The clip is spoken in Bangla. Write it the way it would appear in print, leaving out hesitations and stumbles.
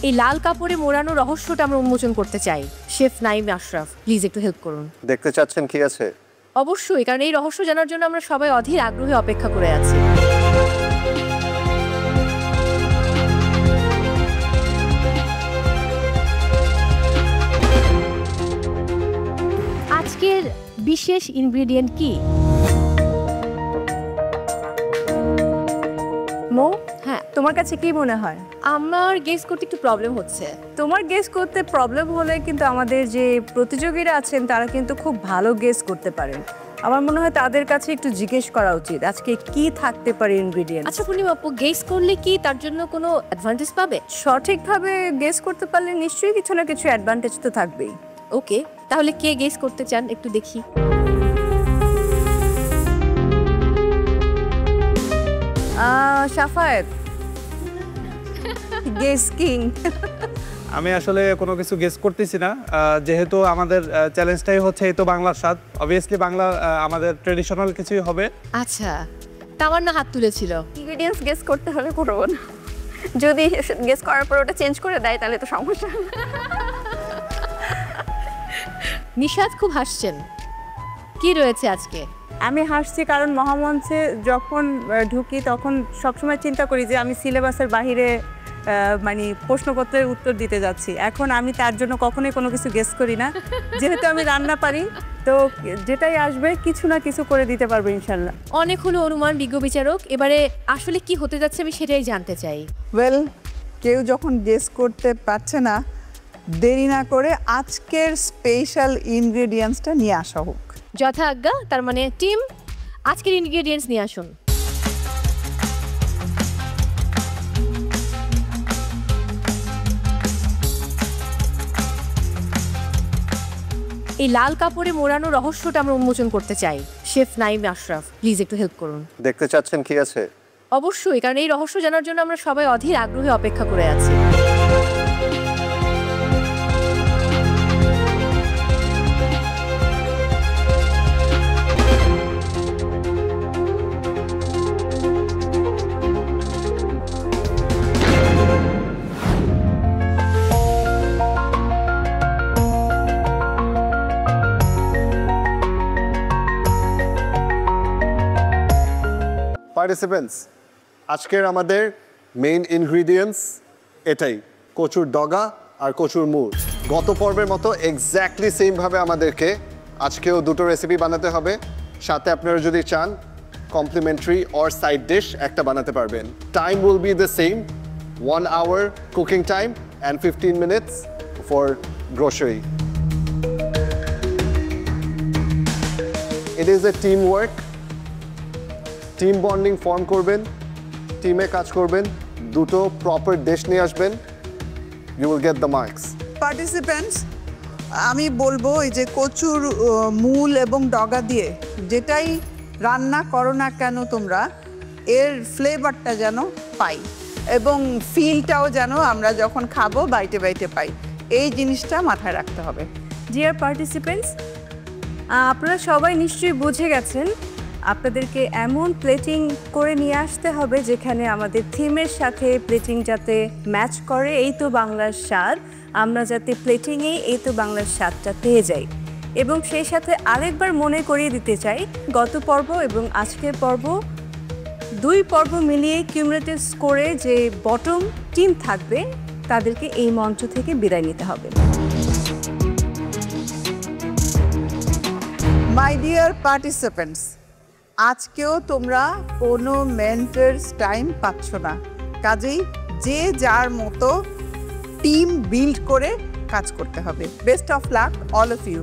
এই লাল কাপড়ে মোড়ানো রহস্যটা আমরা উন্মোচন করতে চাই। শেফ নাইম আশরাফ, প্লিজ একটু হেল্প করুন। দেখতে চাচ্ছেন কি আছে? অবশ্যই, কারণ এই রহস্য জানার জন্য আমরা সবাই অধীর আগ্রহে অপেক্ষা করে আছি। আজকের বিশেষ ইনগ্রেডিয়েন্ট কি? মো, হ্যাঁ, তোমার কাছে কি মনে হয়? আমার গেস করতে একটু প্রবলেম হচ্ছে। তোমার গেস করতে প্রবলেম হলে কিন্তু আমাদের যে প্রতিযোগীরা আছেন তারা কিন্তু খুব ভালো গেস করতে পারেন। আমার মনে হয় তাদের কাছে একটু জিজ্ঞেস করা উচিত আজকে কি থাকতে পারে ইনগ্রেডিয়েন্ট। আচ্ছা পূর্ণিমা আপু, গেস করলে কি তার জন্য কোনো অ্যাডভান্টেজ পাবে? সঠিকভাবে গেস করতে পারলে নিশ্চয়ই কিছু না কিছু অ্যাডভান্টেজ তো থাকবেই। ওকে, তাহলে কে গেস করতে চান একটু দেখি। Shafayet, guess king. আমি আসলে কোনো কিছু গেস করতেছি না, যেহেতু আমাদের চ্যালেঞ্জটাই হচ্ছে এই তো বাংলার স্বাদ। অবভিয়াসলি বাংলা আমাদের ট্রেডিশনাল কিছুই হবে। আচ্ছা, তামান্না হাত তুলেছিল। ইনগ্রেডিয়েন্টস গেস করতে হলে করবো না, যদি গেস করার পর ওটা চেঞ্জ করে দেয় তাহলে তো সমস্যা। নিশাত খুব হাসছেন, কি রয়েছে আজকে? আমি হাসছি কারণ মহামঞ্চে যখন ঢুকি তখন সবসময় চিন্তা করি যে আমি সিলেবাসের বাহিরে মানে প্রশ্নপত্রের উত্তর দিতে যাচ্ছি। এখন আমি তার জন্য কখনোই কোনো কিছু গেস করি না, যেহেতু আমি রান্না পারি তো যেটাই আসবে কিছু না কিছু করে দিতে পারবো ইনশাল্লাহ। অনেক হলো অনুমান বিজ্ঞ বিচারক, এবারে আসলে কি হতে যাচ্ছে আমি সেটাই জানতে চাই। ওয়েল, কেউ যখন গেস করতে পারছে না, দেরি না করে আজকের স্পেশাল ইনগ্রেডিয়েন্টসটা নিয়ে আসা হোক। যথা আজ্ঞা, তার মানে টিম আজকের ইনগ্রেডিয়েন্টস নিয়ে আসুন। এই লাল কাপড়ে মোড়ানো রহস্যটা আমরা উন্মোচন করতে চাই। শেফ নাইম আশরাফ, প্লিজ একটু হেল্প করুন। দেখতে চাচ্ছেন কি আছে? অবশ্যই, কারণ এই রহস্য জানার জন্য আমরা সবাই অধীর আগ্রহে অপেক্ষা করে আছি। পার্টিসিপেন্টস, আজকের আমাদের মেইন ইনগ্রিডিয়েন্টস এটাই, কচুর ডগা আর কচুর মুর। গত পর্বের মতো এক্স্যাক্টলি সেমভাবে আমাদেরকে আজকেও দুটো রেসিপি বানাতে হবে। সাথে আপনারা যদি চান কমপ্লিমেন্টারি অর সাইড ডিশ একটা বানাতে পারবেন। Time will be the same, 1 hour cooking time and 15 minutes for grocery. It is a team work, team bonding form করবেন, টিমে কাজ করবেন, দুটো প্রপার ডিশ নিয়ে আসবেন, you will get the marks. Participants, আমি বলবো এই যে কচুর মূল এবং ডগা দিয়ে যেটাই রান্না করো না কেন তোমরা, এর ফ্লেভারটা যেন পাই এবং ফিলটাও যেন আমরা যখন খাবো বাইটে বাইটে পাই, এই জিনিসটা মাথায় রাখতে হবে। ডিয়ার পার্টিসিপেন্টস, আপনারা সবাই নিশ্চয়ই বুঝে গেছেন আপনাদেরকে এমন প্লেটিং করে নিয়ে আসতে হবে যেখানে আমাদের থিমের সাথে প্লেটিং যাতে ম্যাচ করে। এই তো বাংলার স্বাদ, আমরা যাতে প্লেটিংয়েই এই তো বাংলার স্বাদটা পেয়ে যাই। এবং সেই সাথে আরেকবার মনে করিয়ে দিতে চাই, গত পর্ব এবং আজকের পর্ব, 2 পর্ব মিলিয়ে কিউমুলেটিভ স্কোরে যে বটম টিম থাকবে তাদেরকে এই মঞ্চ থেকে বিদায় নিতে হবে। মাই ডিয়ার পার্টিসিপেন্টস, আজকেও তোমরা কোনো মেন্টরস টাইম পাচ্ছ না, কাজেই যে যার মতো টিম বিল্ড করে কাজ করতে হবে। Best of luck all of you.